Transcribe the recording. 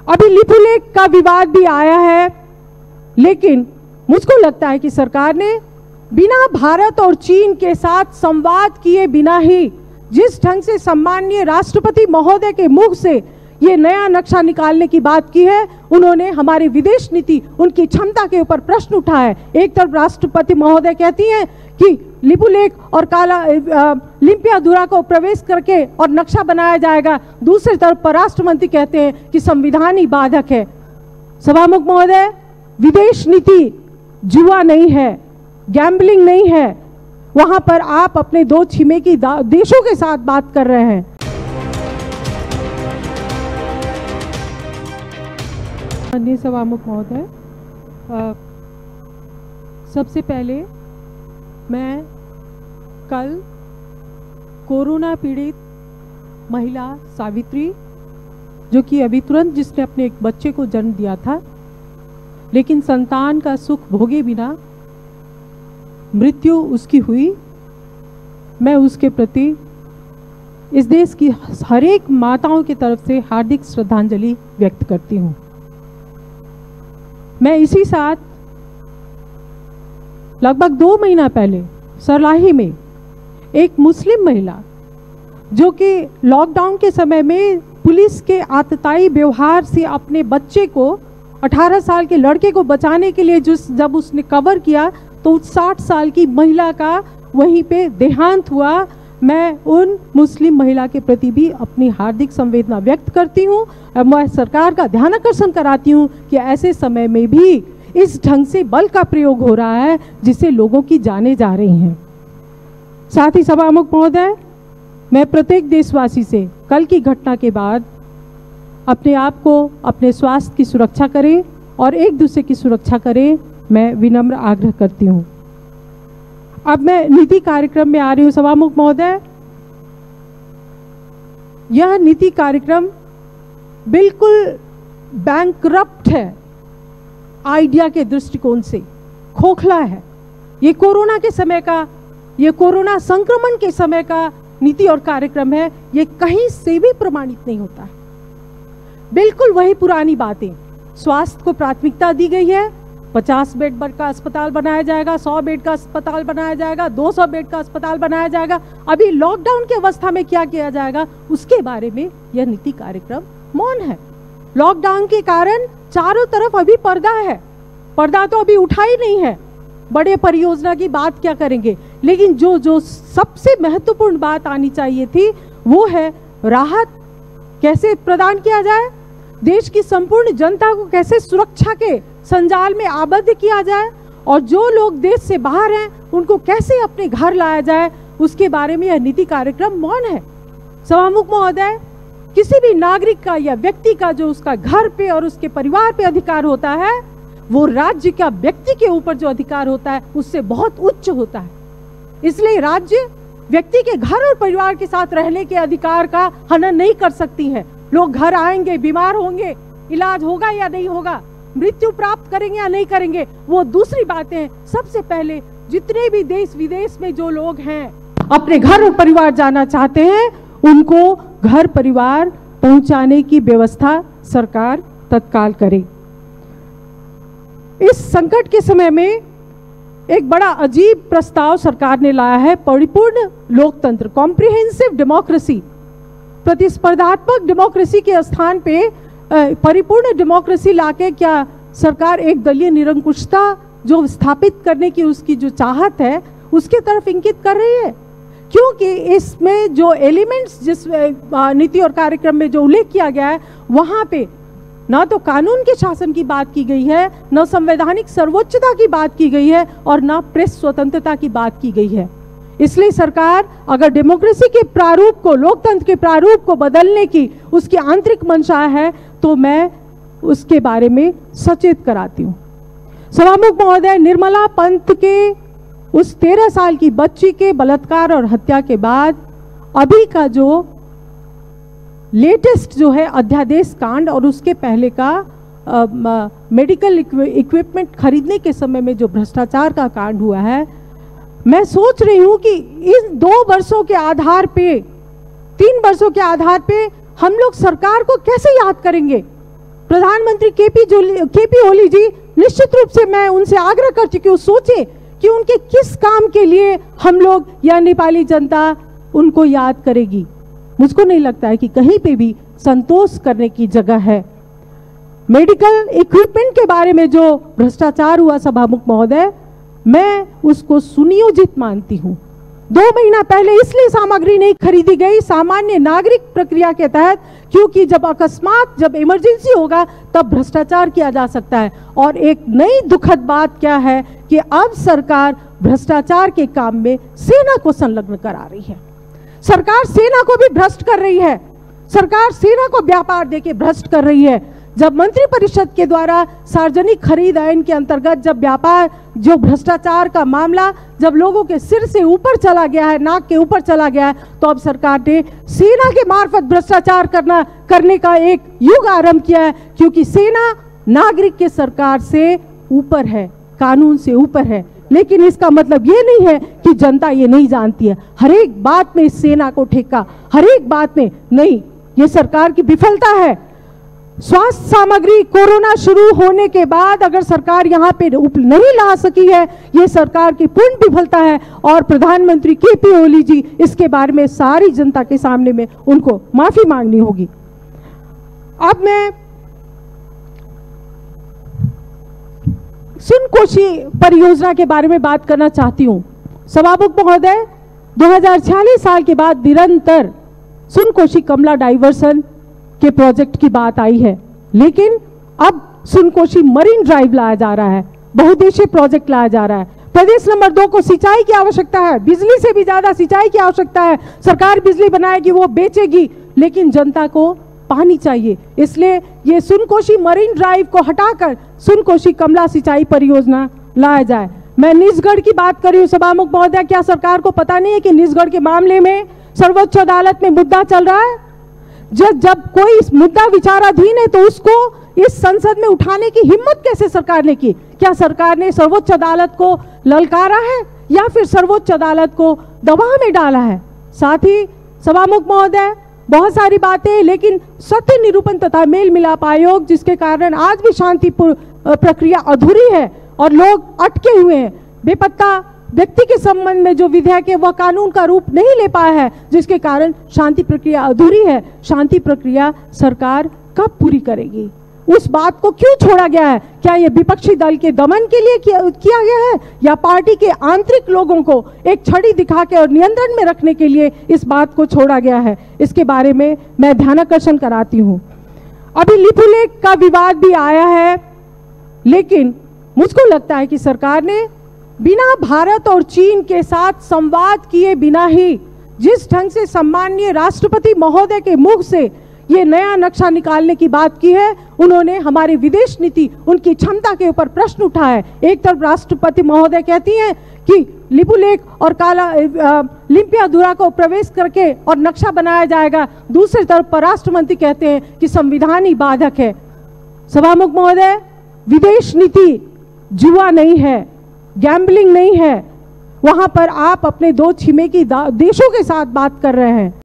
अभी लिपुलेख का विवाद भी आया है, लेकिन मुझको लगता है कि सरकार ने बिना भारत और चीन के साथ संवाद किए बिना ही जिस ढंग से सम्माननीय राष्ट्रपति महोदय के मुख से ये नया नक्शा निकालने की बात की है, उन्होंने हमारी विदेश नीति, उनकी क्षमता के ऊपर प्रश्न उठाया है। एक तरफ राष्ट्रपति महोदय कहती हैं कि लिपुलेख और लिम्पियाधुरा को प्रवेश करके और नक्शा बनाया जाएगा, दूसरी तरफ परराष्ट्र मंत्री कहते हैं कि संविधान ही बाधक है। सभामुख महोदय, विदेश नीति जुआ नहीं है, गैम्बलिंग नहीं है, वहां पर आप अपने दो छिमेकी देशों के साथ बात कर रहे हैं। माननीय सभामुख महोदय, सबसे पहले मैं कल कोरोना पीड़ित महिला सावित्री, जो कि अभी तुरंत जिसने अपने एक बच्चे को जन्म दिया था लेकिन संतान का सुख भोगे बिना मृत्यु उसकी हुई, मैं उसके प्रति इस देश की हर एक माताओं की तरफ से हार्दिक श्रद्धांजलि व्यक्त करती हूँ। मैं इसी साथ लगभग 2 महीना पहले सरलाही में एक मुस्लिम महिला, जो कि लॉकडाउन के समय में पुलिस के आतताई व्यवहार से अपने बच्चे को, 18 साल के लड़के को बचाने के लिए जब उसने कवर किया तो 60 साल की महिला का वहीं पे देहांत हुआ। मैं उन मुस्लिम महिला के प्रति भी अपनी हार्दिक संवेदना व्यक्त करती हूँ। मैं सरकार का ध्यान आकर्षण कराती हूँ कि ऐसे समय में भी इस ढंग से बल का प्रयोग हो रहा है जिससे लोगों की जानें जा रही हैं। साथ ही सभामुख महोदय, मैं प्रत्येक देशवासी से कल की घटना के बाद अपने आप को, अपने स्वास्थ्य की सुरक्षा करें और एक दूसरे की सुरक्षा करें, मैं विनम्र आग्रह करती हूँ। अब मैं नीति कार्यक्रम में आ रही हूँ। सभामुख महोदय, यह नीति कार्यक्रम बिल्कुल बैंकरप्ट है, आइडिया के दृष्टिकोण से खोखला है। ये कोरोना के समय का, ये कोरोना संक्रमण के समय का नीति और कार्यक्रम है, ये कहीं से भी प्रमाणित नहीं होता है। बिल्कुल वही पुरानी बातें, स्वास्थ्य को प्राथमिकता दी गई है, 50 बेड का अस्पताल बनाया जाएगा, 100 बेड का अस्पताल बनाया जाएगा, 200 बेड का अस्पताल बनाया जाएगा। अभी लॉकडाउन की अवस्था में क्या किया जाएगा उसके बारे में यह नीति कार्यक्रम मौन है। लॉकडाउन के कारण चारों तरफ अभी पर्दा है, पर्दा तो अभी उठा ही नहीं है। बड़े परियोजना की बात क्या करेंगे, लेकिन जो सबसे महत्वपूर्ण बात आनी चाहिए थी वो है राहत कैसे प्रदान किया जाए, देश की संपूर्ण जनता को कैसे सुरक्षा के संजाल में आबद्ध किया जाए और जो लोग देश से बाहर हैं उनको कैसे अपने घर लाया जाए, उसके बारे में यह नीति कार्यक्रम मौन है। सभामुख महोदय, किसी भी नागरिक का या व्यक्ति का जो उसका घर पे और उसके परिवार पे अधिकार होता है, वो राज्य का व्यक्ति के ऊपर जो अधिकार होता है उससे बहुत उच्च होता है। इसलिए राज्य व्यक्ति के घर और परिवार के साथ रहने के अधिकार का हनन नहीं कर सकती है। लोग घर आएंगे, बीमार होंगे, इलाज होगा या नहीं होगा, मृत्यु प्राप्त करेंगे या नहीं करेंगे, वो दूसरी बातें हैं। सबसे पहले जितने भी देश विदेश में जो लोग हैं अपने घर और परिवार जाना चाहते हैं, उनको घर परिवार पहुंचाने की व्यवस्था सरकार तत्काल करे। इस संकट के समय में एक बड़ा अजीब प्रस्ताव सरकार ने लाया है, परिपूर्ण लोकतंत्र, कॉम्प्रिहेंसिव डेमोक्रेसी। प्रतिस्पर्धात्मक डेमोक्रेसी के स्थान पे परिपूर्ण डेमोक्रेसी लाके क्या सरकार एक दलीय निरंकुशता जो स्थापित करने की उसकी जो चाहत है उसके तरफ इंगित कर रही है? क्योंकि इसमें जो एलिमेंट्स जिस नीति और कार्यक्रम में जो उल्लेख किया गया है, वहां पे ना तो कानून के शासन की बात की गई है, न संवैधानिक सर्वोच्चता की बात की गई है और ना प्रेस स्वतंत्रता की बात की गई है। इसलिए सरकार अगर डेमोक्रेसी के प्रारूप को, लोकतंत्र के प्रारूप को बदलने की उसकी आंतरिक मंशा है तो मैं उसके बारे में सचेत कराती हूँ। सभामुख महोदय, निर्मला पंत के उस 13 साल की बच्ची के बलात्कार और हत्या के बाद अभी का जो लेटेस्ट जो है अध्यादेश कांड और उसके पहले का मेडिकल इक्विपमेंट खरीदने के समय में जो भ्रष्टाचार का कांड हुआ है, मैं सोच रही हूं कि इन 2 वर्षों के आधार पे, 3 वर्षों के आधार पे हम लोग सरकार को कैसे याद करेंगे? प्रधानमंत्री केपी ओली जी, निश्चित रूप से मैं उनसे आग्रह कर चुकी हूँ, सोचे कि उनके किस काम के लिए हम लोग या नेपाली जनता उनको याद करेगी। मुझको नहीं लगता है कि कहीं पे भी संतोष करने की जगह है। मेडिकल इक्विपमेंट के बारे में जो भ्रष्टाचार हुआ सभामुख महोदय, मैं उसको सुनियोजित मानती हूँ। 2 महीना पहले इसलिए सामग्री नहीं खरीदी गई सामान्य नागरिक प्रक्रिया के तहत, क्योंकि जब अकस्मात, जब इमरजेंसी होगा तब भ्रष्टाचार किया जा सकता है। और एक नई दुखद बात क्या है कि अब सरकार भ्रष्टाचार के काम में सेना को संलग्न करा रही है। सरकार सेना को भी भ्रष्ट कर रही है, सरकार सेना को व्यापार देके भ्रष्ट कर रही है। जब मंत्रिपरिषद के द्वारा सार्वजनिक खरीद आइन के अंतर्गत जब व्यापार, जो भ्रष्टाचार का मामला जब लोगों के सिर से ऊपर चला गया है, नाक के ऊपर चला गया है, तो अब सरकार ने सेना के मार्फत भ्रष्टाचार करने का एक युग आरंभ किया है, क्योंकि सेना नागरिक के सरकार से ऊपर है, कानून से ऊपर है। लेकिन इसका मतलब ये नहीं है कि जनता ये नहीं जानती है। हर एक बात में इस सेना को ठेका, हर एक बात में नहीं, ये सरकार की विफलता है। स्वास्थ्य सामग्री कोरोना शुरू होने के बाद अगर सरकार यहाँ पे नहीं ला सकी है, ये सरकार की पूर्ण विफलता है। और प्रधानमंत्री केपी ओली जी, इसके बारे में सारी जनता के सामने में उनको माफी मांगनी होगी। अब मैं सुनकोशी परियोजना के बारे में बात करना चाहती हूँ। सभामुख महोदय, 2046 साल के बाद निरंतर सुनकोशी कमला डाइवर्सन के प्रोजेक्ट की बात आई है, लेकिन अब सुनकोशी मरीन ड्राइव लाया जा रहा है, बहुउद्देशीय प्रोजेक्ट लाया जा रहा है। प्रदेश नंबर 2 को सिंचाई की आवश्यकता है, बिजली से भी ज्यादा सिंचाई की आवश्यकता है। सरकार बिजली बनाएगी, वो बेचेगी, लेकिन जनता को पानी चाहिए। इसलिए ये सुनकोशी मरीन ड्राइव को हटाकर सुनकोशी कमला सिंचाई परियोजना लाया जाए। मैं निजगढ़ की बात कर रही हूँ सभामुख महोदय, क्या सरकार को पता नहीं है कि निजगढ़ के मामले में सर्वोच्च अदालत में मुद्दा चल रहा है? जब कोई मुद्दा विचाराधीन है तो उसको इस संसद में उठाने की हिम्मत कैसे सरकार ने की? क्या सरकार ने सर्वोच्च अदालत को ललकारा है या फिर सर्वोच्च अदालत को दबाव में डाला है? साथ ही सभामुख महोदय, बहुत सारी बातें, लेकिन सत्य निरूपण तथा मेल मिलाप आयोग, जिसके कारण आज भी शांति प्रक्रिया अधूरी है और लोग अटके हुए हैं। बेपत्ता व्यक्ति के संबंध में जो विधेयक है वह कानून का रूप नहीं ले पाया है, जिसके कारण शांति प्रक्रिया अधूरी है। शांति प्रक्रिया सरकार कब पूरी करेगी? उस बात को क्यों छोड़ा गया है? क्या यह विपक्षी दल के दमन के लिए किया गया है या पार्टी के आंतरिक लोगों को एक छड़ी दिखा के और नियंत्रण में रखने के लिए इस बात को छोड़ा गया है? इसके बारे में मैं ध्यानाकर्षण कराती हूँ। अभी लिपुलेख का विवाद भी आया है, लेकिन मुझको लगता है कि सरकार ने बिना भारत और चीन के साथ संवाद किए बिना ही जिस ढंग से सम्माननीय राष्ट्रपति महोदय के मुख से ये नया नक्शा निकालने की बात की है, उन्होंने हमारी विदेश नीति, उनकी क्षमता के ऊपर प्रश्न उठाया है। एक तरफ राष्ट्रपति महोदय कहती हैं कि लिपुलेख और काला लिम्पियाधुरा को प्रवेश करके और नक्शा बनाया जाएगा, दूसरी तरफ परराष्ट्र मंत्री कहते हैं कि संविधान ही बाधक है। सभामुख महोदय, विदेश नीति जुआ नहीं है, गैम्बलिंग नहीं है। वहां पर आप अपने 2 छिमेकी देशों के साथ बात कर रहे हैं।